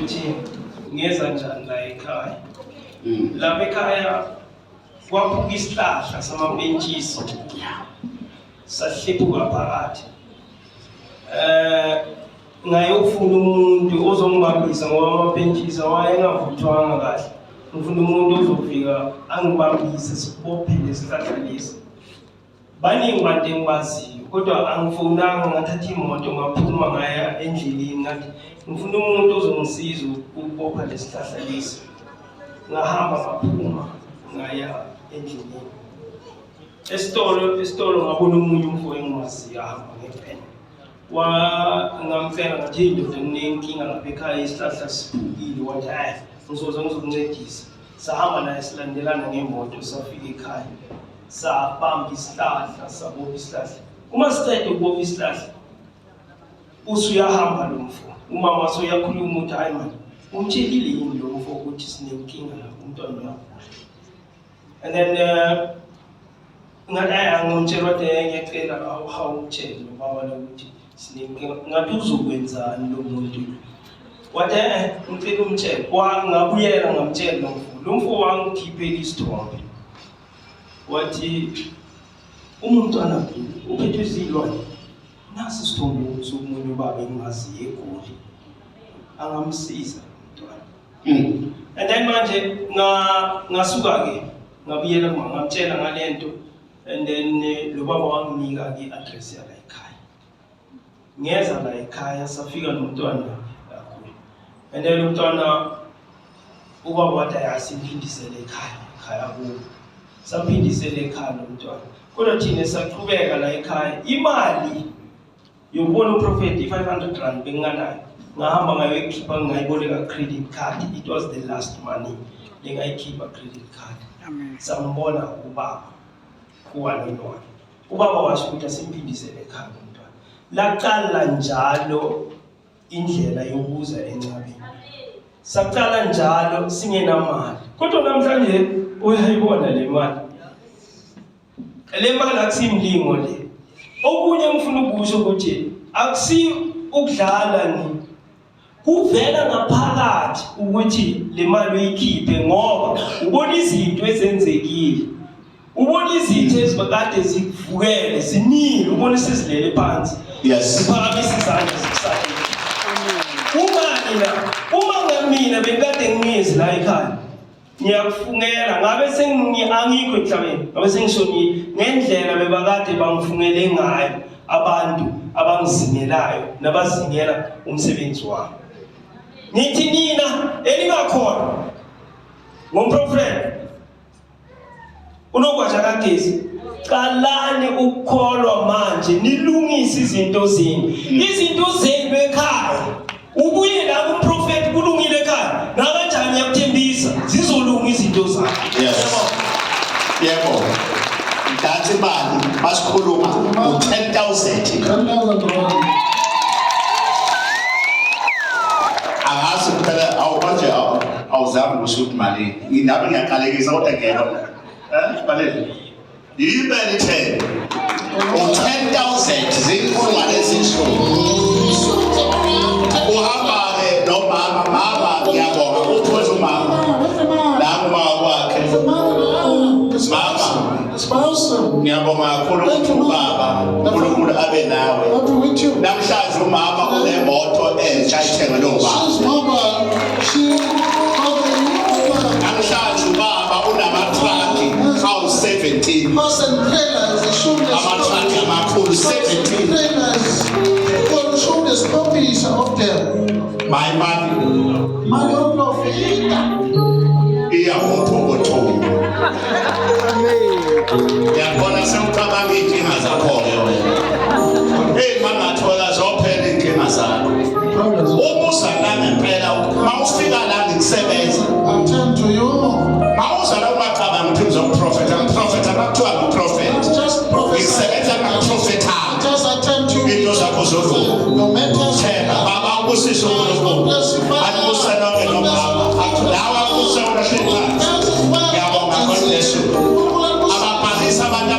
ukuthi ngeza njani la ekhaya. Lapha ekhaya kwaphuka isihlahla samapentshisi. Sahlephuka phakathi. Ngayofuna umuntu ozongibambisa ngoba amapentshisi wayengavuthwanga kahle. Ngifuna umuntu ozofika angibambise sibophele isihlahla lesi. Baningi abantu engibaziyo kodwa angifonanga ngathatha imoto ngaphuma ngaya endleleni ngathi ngifuna umuntu ozongisiza ukubopha lesihlahla lesi. Ngahamba ngaphuma ngaya endleleni. Esitolo ngabona umunye umfo engimaziyo ahamba ngepeni. Ngamfela ngathi indoda nginenkinga lapha ekhaya isihlahla siphukile wathi hayi ngizokuncedisa. Sahamba naye silandelana ngemoto safika ekhaya. Sabamba isihlahla sabopha isihlahla. Uma sicede ukubopha isihlahla usuyahamba lo mfo. Umama soyakhuluma uthi hayi manje umtshelile yini lo mfo ukuthi sinenkinga lapha umntwana wakho. And then ngathi angimtshela ukuthi ngiyacela awutshele baba ukuthi sinenkinga. Ngathi uzokwenzani lo muntu. Wathi ngicela umtshele. Ngabuyela ngamtshela lo mfo. Lo mfo wangikhiphela isithombe. Wathi umntwana uphethwe izilwane. Nasi isithombe somunye ubaba engimaziyo eGoli. Angamsiza umntwana. And then manje ngasuka ke ngabuyela ngamtshela ngalento and then lo baba wanginika ke i-address yala ekhaya. Ngeza la ekhaya safika nomntwana kakhulu. And then umntwana ubaba wathi ayasiphindisele ekhaya kubo. Saphindisele ekhaya nomntwana. Kodwa thina saqhubeka la ekhaya. Imali yokubona uprofeti 500 rand benganayo. Ngahamba ngayoyikhipha ngayiboleka credit card. It was the last money lengayikhipha credit card. Sambona ubaba kuwanelwana. Ubaba washo ukuthi asiphindisele ekhaya nomntwana. Laqala njalo indlela yokuza encabeni. Saqala njalo singenamali. Kodwa namhlanje uyayibona le mali. Le mali akusimlingo le. Okunye ngifuna ukusho ukuthi akusi ukudlala ni. Kuvela ngaphakathi ukuthi le mali uyikhiphe ngoba ubona izinto ezenzekile. Ubona izinto ezibakade zikuvukele ziningi ubona sezilele phansi. Yes. Siphakamisa izandla sikusale. Uma ngamina bekade ngizi la ekhaya. Ngiyakufungela ngabe angikho emhlabeni ngabe sengishonile ngendlela bebakade bangifungele ngayo abantu abangizingelayo nabazingela umsebenzi wami. Nithi nina elingakhona ngomprofeti unogwaja kagesi qalani ukukholwa manje nilungise izinto zenu ekhaya ubuye la kumprofeti kulungile ekhaya na kanjani yakuthembisa zizolunga izinto zakhe. Yes. Yebo. That's imali basikhuluma u10,000. Angazi phela awubanje awuzami ukushuthi imali. Nginabe ngiyaqalekisa kodwa ngeke. Balele. Yibele 10. U10,000 zikhuluma lesishumi. Uhamba-ke nomama ngiyabonga uphoza umama nami kwakhe ngiyabonga kakhulu ukuthi ubaba uNkulunkulu abe nawe. Namhlanje umama unemoto entsha ayithengelwe ubaba. Namhlanje ubaba unamatraki awu-17. Amatraki amakhulu 17. My money iyawuphokothoka. Yabona sewucabanga iy'nkinga zakho-ke wena. Mangathola zophela iy'nkinga zakho. Uma uza la ngempela uma ufika la ngikusebenza. Uma uza la ungacabanga ukuthi ngizomprofetha. Ngiprofetha bakuthiwa ngiprofetha. Ngisebenza ngaprofetha. Into zakho zolunga. Themba baba usisho uNkulunkulu.